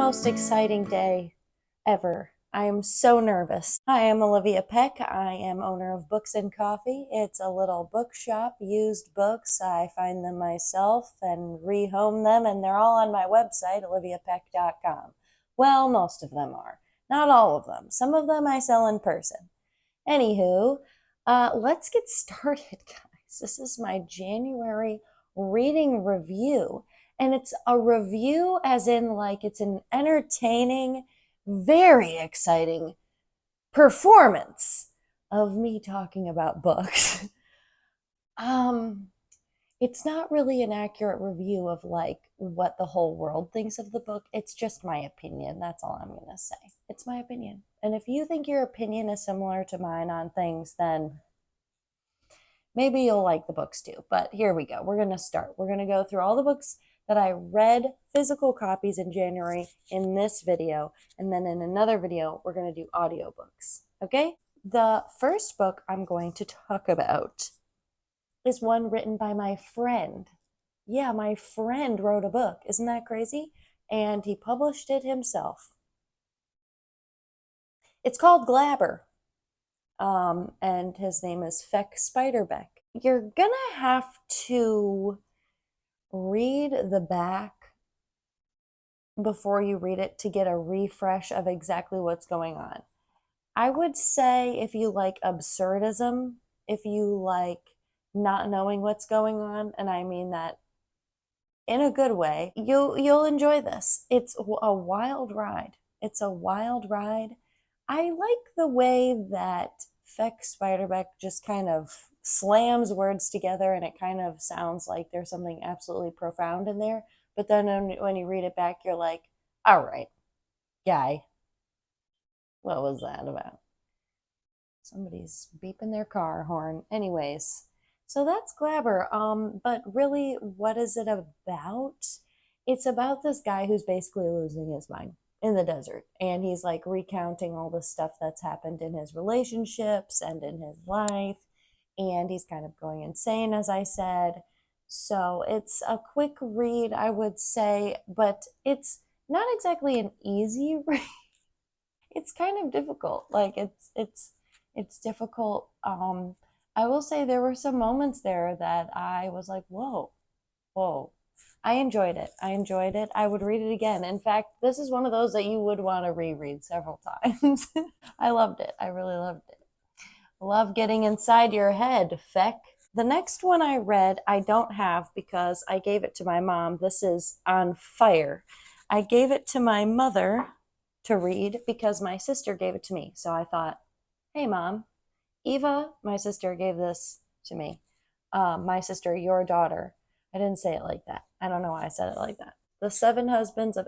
most exciting day ever. I am so nervous. Hi, I'm Olivia Peck. I am owner of Books and Coffee. It's a little bookshop, used books. I find them myself and rehome them, and they're all on my website, oliviapeck.com. Well, most of them are. Not all of them. Some of them I sell in person. Anywho, let's get started, guys. This is my January reading review. And it's a review as in, like, it's an entertaining, very exciting performance of me talking about books. um, it's not really an accurate review of like what the whole world thinks of the book. It's just my opinion. That's all I'm going to say. It's my opinion. And if you think your opinion is similar to mine on things, then maybe you'll like the books too. But here we go. We're going to start. We're going to go through all the books that I read, physical copies in January, in this video. And then in another video, we're going to do audiobooks. Okay? The first book I'm going to talk about is one written by my friend. Yeah, my friend wrote a book. Isn't that crazy? And he published it himself. It's called Glabber. And his name is Feck Spiderbeck. You're gonna have to read the back before you read it to get a refresh of exactly what's going on. I would say if you like absurdism, if you like not knowing what's going on, and I mean that in a good way, you'll enjoy this. It's a wild ride. It's a wild ride. I like the way that Feck Spiderbeck just kind of slams words together and it kind of sounds like there's something absolutely profound in there. But then when you read it back, you're like, all right, guy, what was that about? Somebody's beeping their car horn. Anyways, so that's Glabber. But really, what is it about? It's about this guy who's basically losing his mind in the desert. And he's like recounting all the stuff that's happened in his relationships and in his life. And he's kind of going insane, as I said. So it's a quick read, I would say, but it's not exactly an easy read. It's kind of difficult. Like it's difficult. I will say there were some moments there that I was like, whoa, whoa. I enjoyed it. I enjoyed it. I would read it again. In fact, this is one of those that you would want to reread several times. I loved it. I really loved it. Love getting inside your head, Feck. The next one I read, I don't have because I gave it to my mom. This is On Fire. I gave it to my mother to read because my sister gave it to me. So I thought, hey, Mom, Eva, my sister, gave this to me. My sister, your daughter. I didn't say it like that. I don't know why I said it like that. The Seven Husbands of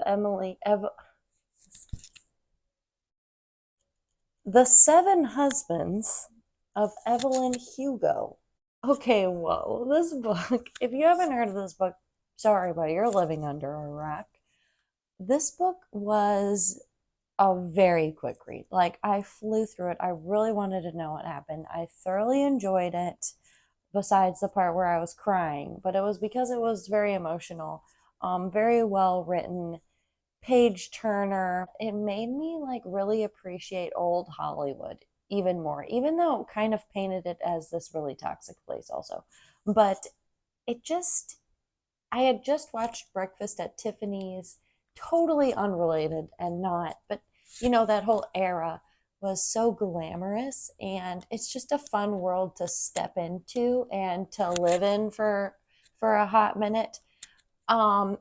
The Seven Husbands of Evelyn Hugo. Okay, whoa. This book, if you haven't heard of this book, sorry, but you're living under a rock. This book was a very quick read. Like, I flew through it. I really wanted to know what happened. I thoroughly enjoyed it, besides the part where I was crying, but it was because it was very emotional, very well written, page turner. It made me like really appreciate old Hollywood even more, even though it kind of painted it as this really toxic place also. But it just, I had just watched Breakfast at Tiffany's, totally unrelated and not, but you know, that whole era was so glamorous, and it's just a fun world to step into and to live in for a hot minute. Um,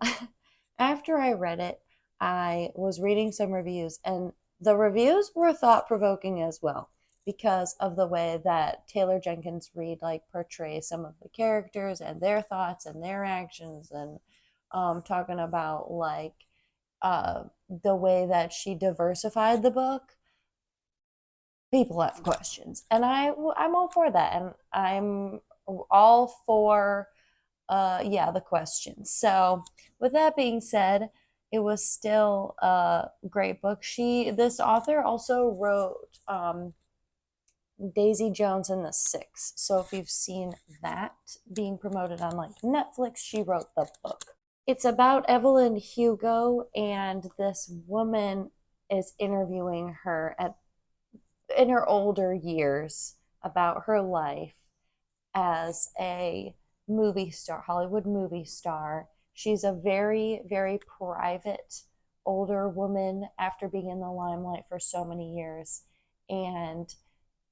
After I read it, I was reading some reviews, and the reviews were thought provoking as well because of the way that Taylor Jenkins Reid like portrays some of the characters and their thoughts and their actions, and talking about like the way that she diversified the book. People have questions, and I'm all for that, and I'm all for yeah, the questions. So with that being said, it was still a great book. This author also wrote Daisy Jones and the Six. So if you've seen that being promoted on like Netflix, she wrote the book. It's about Evelyn Hugo, and this woman is interviewing her at in her older years about her life as a movie star, Hollywood movie star. She's a very, very private older woman after being in the limelight for so many years. And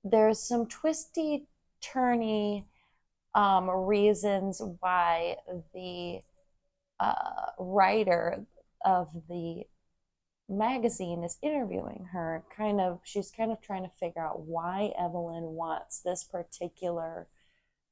there's some twisty, turny reasons why the writer of the magazine is interviewing her. She's kind of trying to figure out why Evelyn wants this particular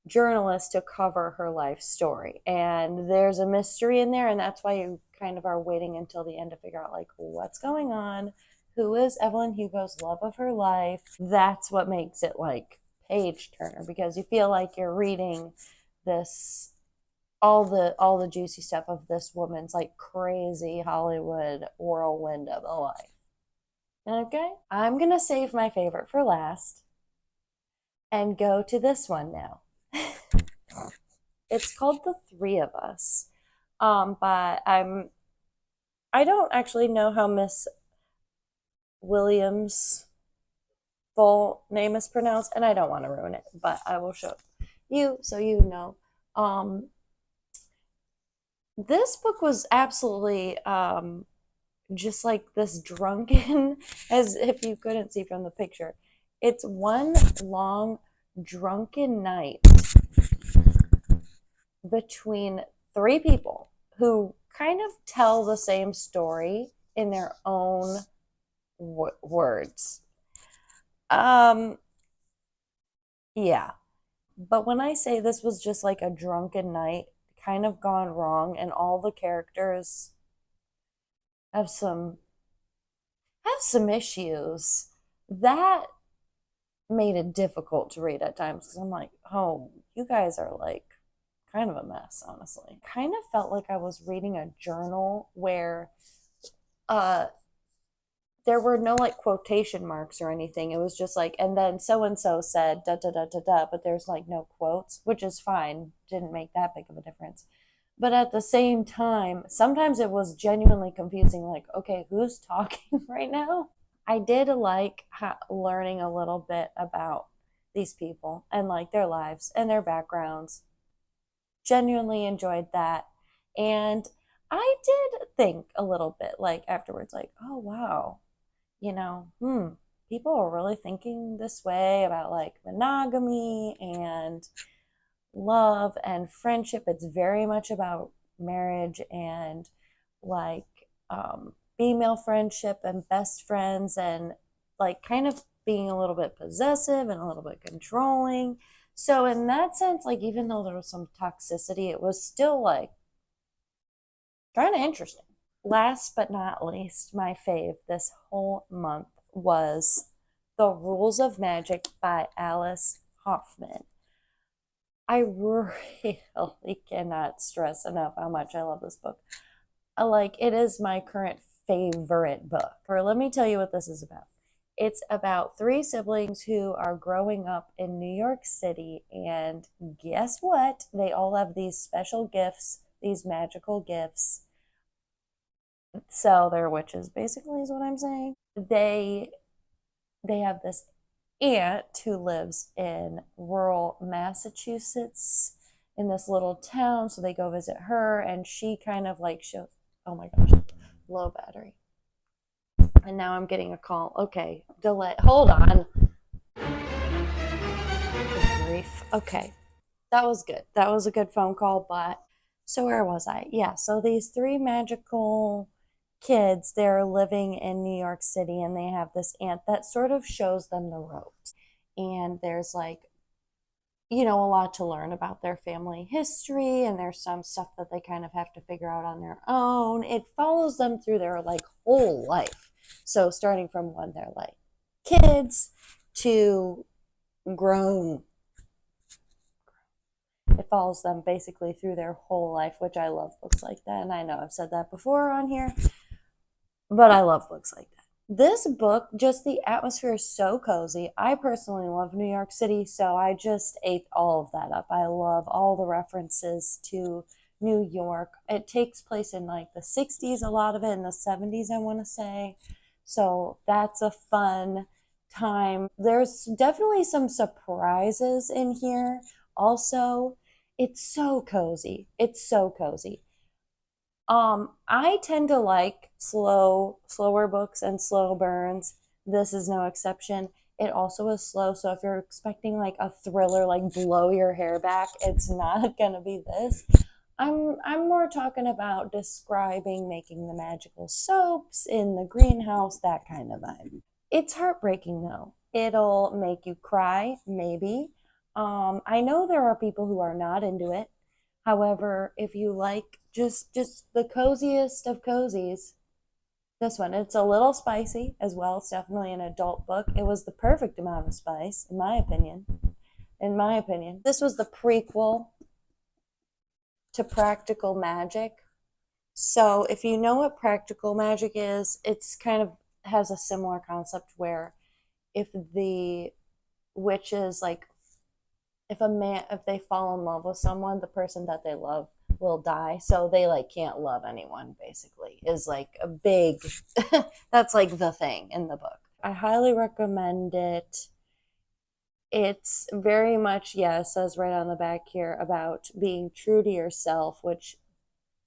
journalist to cover her life story. And there's a mystery in there, and that's why you kind of are waiting until the end to figure out like what's going on. Who is Evelyn Hugo's love of her life? That's what makes it like page turner, because you feel like you're reading this all the juicy stuff of this woman's like crazy Hollywood whirlwind of a life. Okay, I'm gonna save my favorite for last and go to this one now. It's called The Three of Us. But I don't actually know how Miss Williams' full name is pronounced, and I don't want to ruin it, but I will show you so you know. Um, this book was absolutely just like this drunken, as if you couldn't see from the picture. It's one long drunken night between three people who kind of tell the same story in their own words. Um, yeah. But when I say this was just like a drunken night, kind of gone wrong, and all the characters have some issues, that made it difficult to read at times because I'm like, oh, you guys are like kind of a mess, honestly. Kind of felt like I was reading a journal where uh there were no like quotation marks or anything. It was just like, and then so and so said da da da da da, but there's like no quotes, which is fine. Didn't make that big of a difference. But at the same time, sometimes it was genuinely confusing. Like, okay, who's talking right now? I did like learning a little bit about these people and like their lives and their backgrounds. Genuinely enjoyed that. And I did think a little bit like afterwards, like, oh, wow, people are really thinking this way about like monogamy and love and friendship. It's very much about marriage and like female friendship and best friends and like kind of being a little bit possessive and a little bit controlling. So in that sense, like even though there was some toxicity, it was still like kind of interesting. Last but not least, my fave this whole month was The Rules of Magic by Alice Hoffman. I really cannot stress enough how much I love this book. Like, it is my current favorite book. Or let me tell you what this is about. It's about three siblings who are growing up in New York City, and guess what? They all have these special gifts, these magical gifts. So they're witches, basically, is what I'm saying. They have this aunt who lives in rural Massachusetts in this little town. So they go visit her, and she kind of like shows, oh my gosh, low battery. And now I'm getting a call. Okay, delay. Hold on. Good grief. Okay, that was good. That was a good phone call. But so where was I? Yeah, so these three magical kids, they're living in New York City, and they have this aunt that sort of shows them the ropes. And there's like, a lot to learn about their family history, and there's some stuff that they kind of have to figure out on their own. It follows them through their like whole life. So starting from when they're like kids to grown, it follows them basically through their whole life, which I love books like that. And I know I've said that before on here, but I love books like that. This book, just the atmosphere is so cozy. I personally love New York City, so I just ate all of that up. I love all the references to New York. It takes place in like the 60s, a lot of it in the 70s, I want to say. So that's a fun time. There's definitely some surprises in here. Also, it's so cozy. It's so cozy. I tend to like slower books and slow burns. This is no exception. It also is slow, so if you're expecting like a thriller, like blow your hair back, it's not gonna be this. I'm more talking about describing making the magical soaps in the greenhouse, that kind of vibe. It's heartbreaking though. It'll make you cry, maybe. I know there are people who are not into it. However, if you like just the coziest of cozies, this one, it's a little spicy as well. It's definitely an adult book. It was the perfect amount of spice, in my opinion. In my opinion, this was the prequel to Practical Magic. So, if you know what Practical Magic is, it's kind of has a similar concept where if the witches like if they fall in love with someone, the person that they love will die, so they like can't love anyone, basically, is like a big that's like the thing in the book. I highly recommend it. It's very much, yeah, it says right on the back here about being true to yourself, which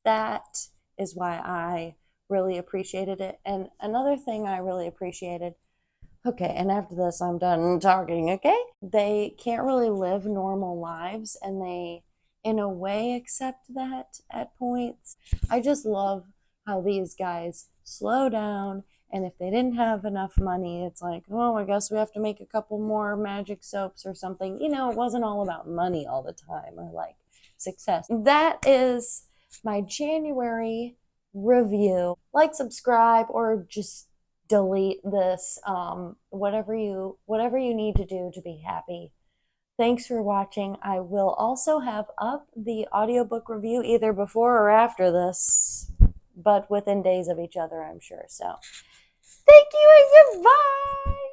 that is why I really appreciated it. And another thing I really appreciated, okay, and after this, I'm done talking, okay? They can't really live normal lives, and they, in a way, accept that at points. I just love how these guys slow down, and if they didn't have enough money, it's like, oh, I guess we have to make a couple more magic soaps or something. It wasn't all about money all the time or like success. That is my January review. Like, subscribe, or just delete this. Whatever you need to do to be happy. Thanks for watching. I will also have up the audiobook review either before or after this, but within days of each other, I'm sure. So thank you and goodbye.